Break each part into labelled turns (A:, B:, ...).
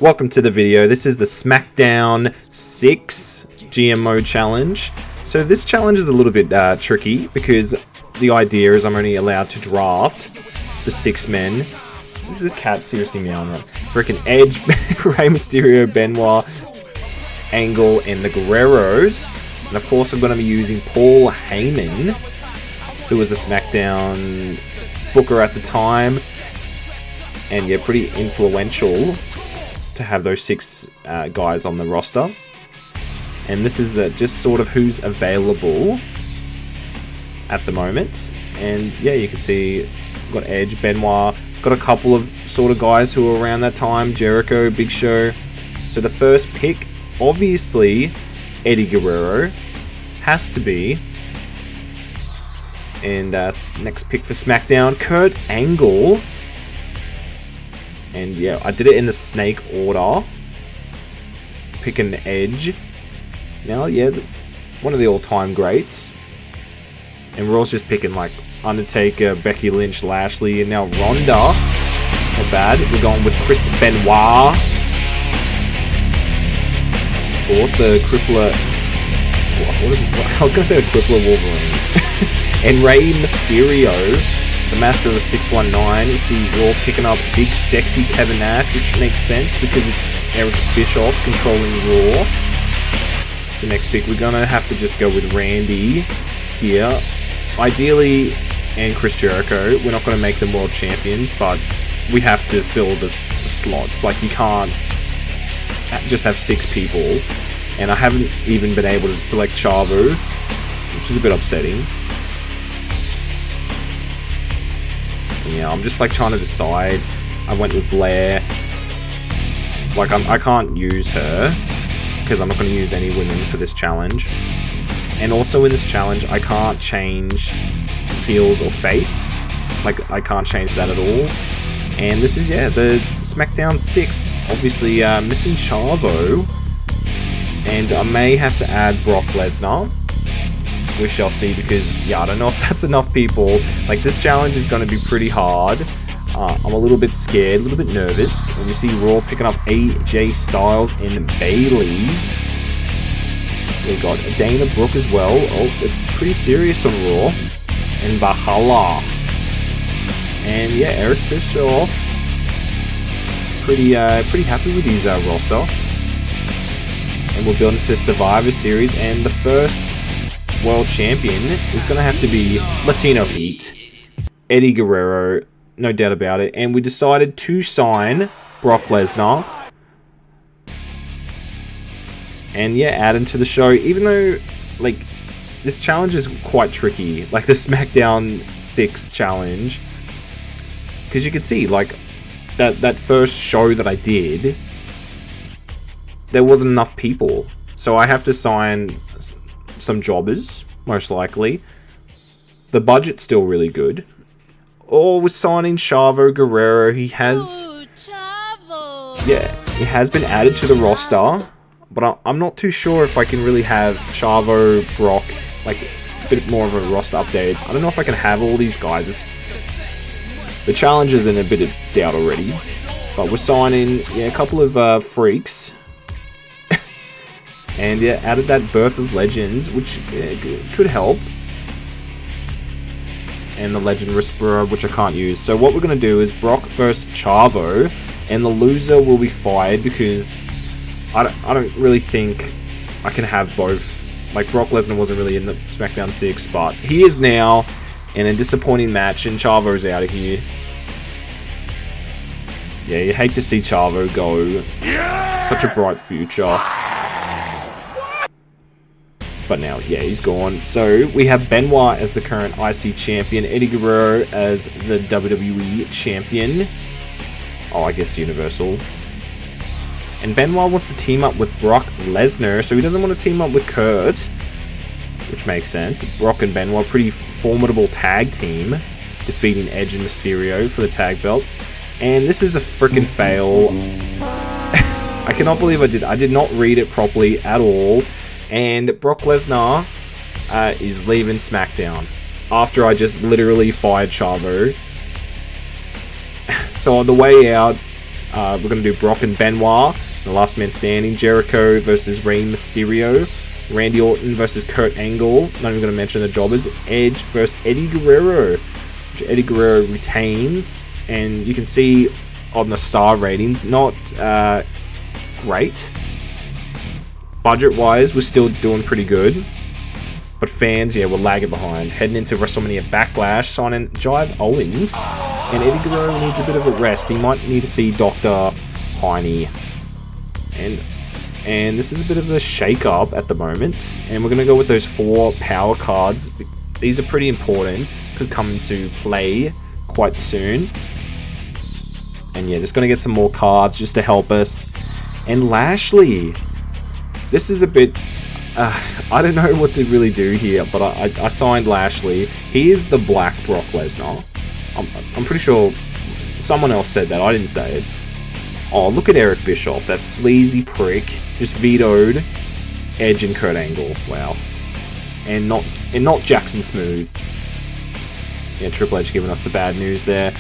A: Welcome to the video. This is the Smackdown 6 GMO challenge. So this challenge is a little bit tricky because the idea is I'm only allowed to draft the 6 men. This is cat seriously meowing. Freaking Edge, Rey Mysterio, Benoit, Angle, and the Guerreros. And of course I'm going to be using Paul Heyman, who was the Smackdown booker at the time. And yeah, pretty influential to have those 6 guys on the roster. And this is just sort of who's available at the moment. And yeah, you can see got Edge, Benoit, got a couple of sort of guys who were around that time, Jericho, Big Show. So the first pick, obviously Eddie Guerrero, has to be. And next pick for SmackDown, Kurt Angle. And yeah, I did it in the snake order. Pick an Edge. Now, yeah, one of the all-time greats. And we're also just picking like Undertaker, Becky Lynch, Lashley, and now Ronda. Not bad. We're going with Chris Benoit. Of course, the Crippler. I was going to say the Crippler Wolverine. And Rey Mysterio, the master of the 619. You see Raw picking up big sexy Kevin Nash, which makes sense because it's Eric Bischoff controlling Raw. So next pick, we're going to have to just go with Randy here. Ideally, and Chris Jericho. We're not going to make them world champions, but we have to fill the slots. Like, you can't just have 6 people. And I haven't even been able to select Chavo, which is a bit upsetting. Yeah, I'm just like trying to decide. I went with Blair. Like, I can't use her because I'm not going to use any women for this challenge. And also in this challenge, I can't change heels or face. Like, I can't change that at all. And this is, yeah, the SmackDown 6. Obviously, missing Chavo. And I may have to add Brock Lesnar. We shall see, because yeah, I don't know if that's enough people. Like, this challenge is going to be pretty hard. I'm a little bit scared, a little bit nervous. And you see Raw picking up AJ Styles and Bayley. We got Dana Brooke as well. Oh, they're pretty serious on Raw. And Valhalla. And yeah, Eric Bischoff. Pretty happy with his roster. And we're building to Survivor Series, and the first world champion is going to have to be Latino Heat, Eddie Guerrero, no doubt about it. And we decided to sign Brock Lesnar. And yeah, add him to the show, even though, like, this challenge is quite tricky, like the SmackDown 6 challenge. Because you can see, like, that first show that I did, there wasn't enough people. So I have to sign some jobbers, most likely. The budget's still really good. Or we're signing Chavo Guerrero. He has... Ooh, Chavo! Yeah, he has been added to the roster. But I'm not too sure if I can really have Chavo, Brock, like, a bit more of a roster update. I don't know if I can have all these guys. The challenge is in a bit of doubt already. But we're signing, yeah, a couple of freaks. And yeah, added that Birth of Legends, which could help. And the Legend Whisperer, which I can't use. So what we're going to do is Brock versus Chavo. And the loser will be fired because I don't really think I can have both. Like, Brock Lesnar wasn't really in the SmackDown 6, but he is now in a disappointing match. And Chavo's out of here. Yeah, you hate to see Chavo go. Yeah! Such a bright future. But now, yeah, he's gone. So we have Benoit as the current IC champion, Eddie Guerrero as the WWE champion. Oh, I guess Universal. And Benoit wants to team up with Brock Lesnar, so he doesn't want to team up with Kurt, which makes sense. Brock and Benoit, pretty formidable tag team, defeating Edge and Mysterio for the tag belts. And this is a freaking fail. I cannot believe I did not read it properly at all. And Brock Lesnar is leaving SmackDown after I just literally fired Chavo. So on the way out, We're going to do Brock and Benoit, the last man standing. Jericho versus Rey Mysterio. Randy Orton versus Kurt Angle. Not even going to mention the jobbers. Edge versus Eddie Guerrero, which Eddie Guerrero retains. And you can see on the star ratings, not great. Budget-wise, we're still doing pretty good. But fans, yeah, we're lagging behind. Heading into WrestleMania Backlash, signing Jive Owens. And Eddie Guerrero needs a bit of a rest. He might need to see Dr. Heine. And this is a bit of a shake-up at the moment. And we're going to go with those 4 power cards. These are pretty important. Could come into play quite soon. And yeah, just going to get some more cards just to help us. And Lashley. This is a bit... I don't know what to really do here, but I signed Lashley. He is the Black Brock Lesnar. I'm pretty sure someone else said that. I didn't say it. Oh, look at Eric Bischoff. That sleazy prick just vetoed Edge and Kurt Angle. Wow. And not Jackson Smooth. Yeah, Triple H giving us the bad news there.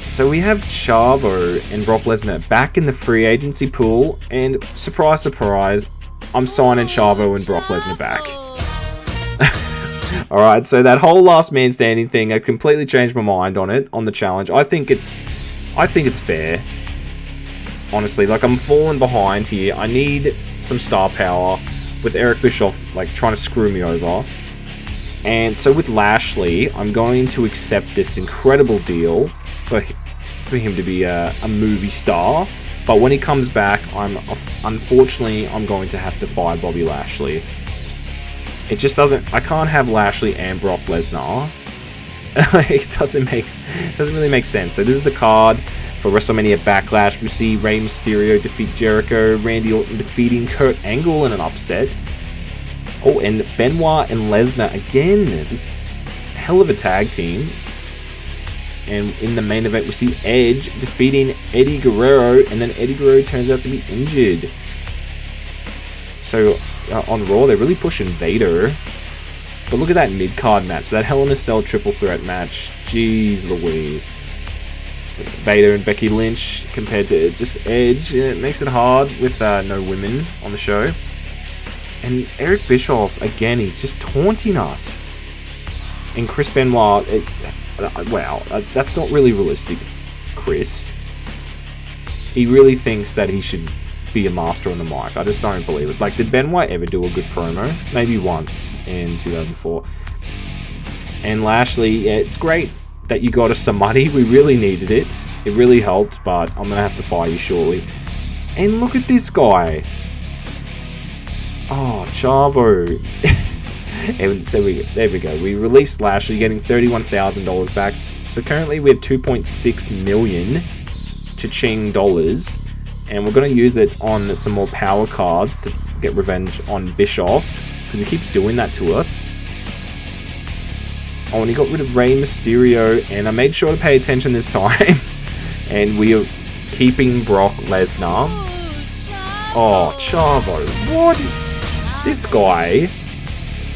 A: So we have Chavo and Brock Lesnar back in the free agency pool, and surprise, surprise, I'm signing Chavo and Brock Lesnar back. Alright, so that whole last man standing thing, I completely changed my mind on it, on the challenge. I think it's fair. Honestly, like, I'm falling behind here. I need some star power with Eric Bischoff, like, trying to screw me over. And so with Lashley, I'm going to accept this incredible deal for him to be a movie star. But when he comes back, unfortunately, I'm going to have to fire Bobby Lashley. It just doesn't... I can't have Lashley and Brock Lesnar. It doesn't really make sense. So this is the card for WrestleMania Backlash. We see Rey Mysterio defeat Jericho, Randy Orton defeating Kurt Angle in an upset. Oh, and Benoit and Lesnar again. This hell of a tag team. And in the main event, we see Edge defeating Eddie Guerrero, and then Eddie Guerrero turns out to be injured. So on Raw, they're really pushing Vader. But look at that mid-card match, that Hell in a Cell triple threat match. Jeez Louise. Vader and Becky Lynch compared to just Edge. And it makes it hard with no women on the show. And Eric Bischoff, again, he's just taunting us. And Chris Benoit, wow, that's not really realistic, Chris. He really thinks that he should be a master on the mic. I just don't believe it. Like, did Benoit ever do a good promo? Maybe once in 2004. And Lashley, yeah, it's great that you got us some money. We really needed it. It really helped, but I'm going to have to fire you shortly. And look at this guy. Oh, Chavo. And so there we go. We released Lashley, getting $31,000 back. So currently we have 2.6 million cha-ching dollars. And we're going to use it on some more power cards to get revenge on Bischoff, because he keeps doing that to us. Oh, and he got rid of Rey Mysterio, and I made sure to pay attention this time. And we are keeping Brock Lesnar. Oh, Chavo. What? This guy,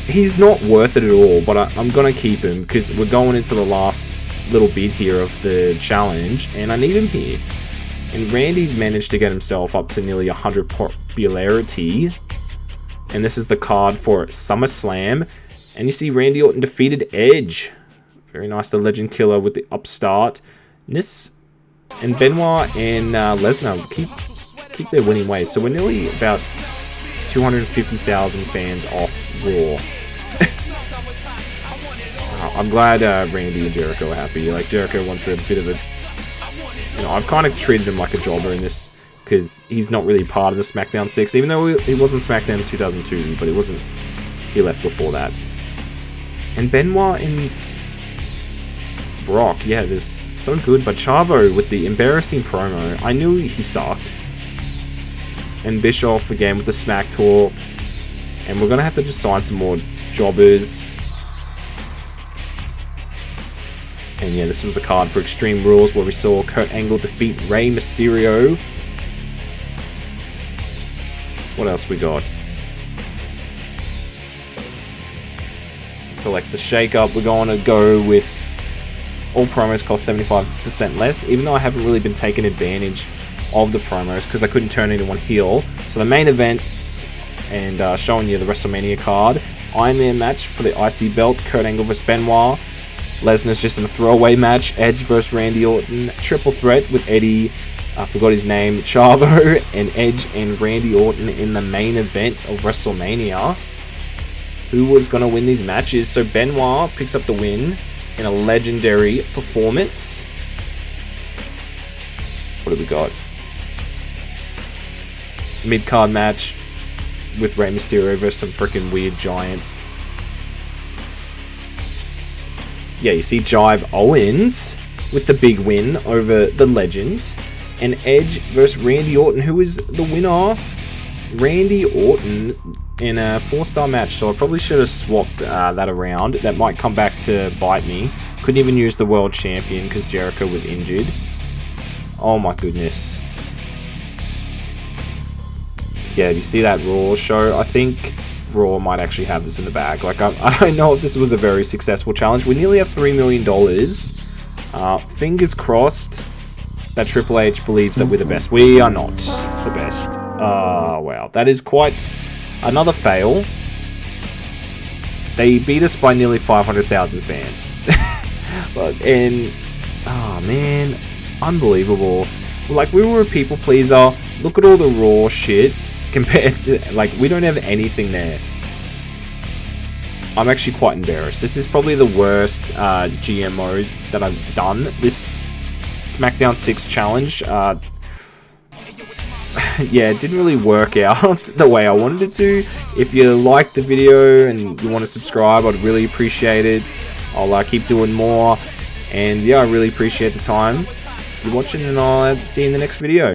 A: he's not worth it at all, but I'm going to keep him because we're going into the last little bit here of the challenge, and I need him here. And Randy's managed to get himself up to nearly 100 popularity. And this is the card for SummerSlam. And you see Randy Orton defeated Edge. Very nice, the Legend Killer with the upstartness. And Benoit and Lesnar keep their winning ways. So we're nearly about 250,000 fans off Raw. I'm glad Randy and Jericho are happy. Like, Jericho wants a bit of a... You know, I've kind of treated him like a jobber in this, because he's not really part of the Smackdown 6, even though he wasn't Smackdown in 2002, but he left before that. And Benoit and Brock, yeah, this so good, but Chavo with the embarrassing promo, I knew he sucked. And Bischoff again with the Smack Talk, and we're gonna have to just sign some more jobbers. And yeah, this was the card for Extreme Rules, where we saw Kurt Angle defeat Rey Mysterio. What else we got? Select the shake-up. We're going to go with All promos cost 75% less, even though I haven't really been taking advantage of the promos because I couldn't turn anyone heel. So the main events, and showing you the WrestleMania card. Iron Man match for the IC belt, Kurt Angle vs Benoit. Lesnar's just in a throwaway match, Edge vs Randy Orton. Triple threat with Eddie, I forgot his name, Chavo, and Edge and Randy Orton in the main event of WrestleMania. Who was going to win these matches? So Benoit picks up the win in a legendary performance. What do we got? Mid-card match with Rey Mysterio versus some freaking weird giants. Yeah, you see Jive Owens with the big win over the Legends. And Edge versus Randy Orton, who is the winner. Randy Orton in a 4-star match, so I probably should have swapped that around. That might come back to bite me. Couldn't even use the World Champion because Jericho was injured. Oh my goodness. Yeah, do you see that Raw show? I think Raw might actually have this in the bag. Like, I don't know if this was a very successful challenge. We nearly have $3 million. Fingers crossed that Triple H believes that we're the best. We are not the best. Wow. That is quite another fail. They beat us by nearly 500,000 fans. Oh man, unbelievable. Like, we were a people pleaser. Look at all the Raw shit compared to, like, we don't have anything there. I'm actually quite embarrassed. This is probably the worst GMO that I've done. This Smackdown 6 challenge, yeah, it didn't really work out the way I wanted it to. If you liked the video and you want to subscribe, I'd really appreciate it. I'll keep doing more. And yeah, I really appreciate the time you're watching, and I'll see you in the next video.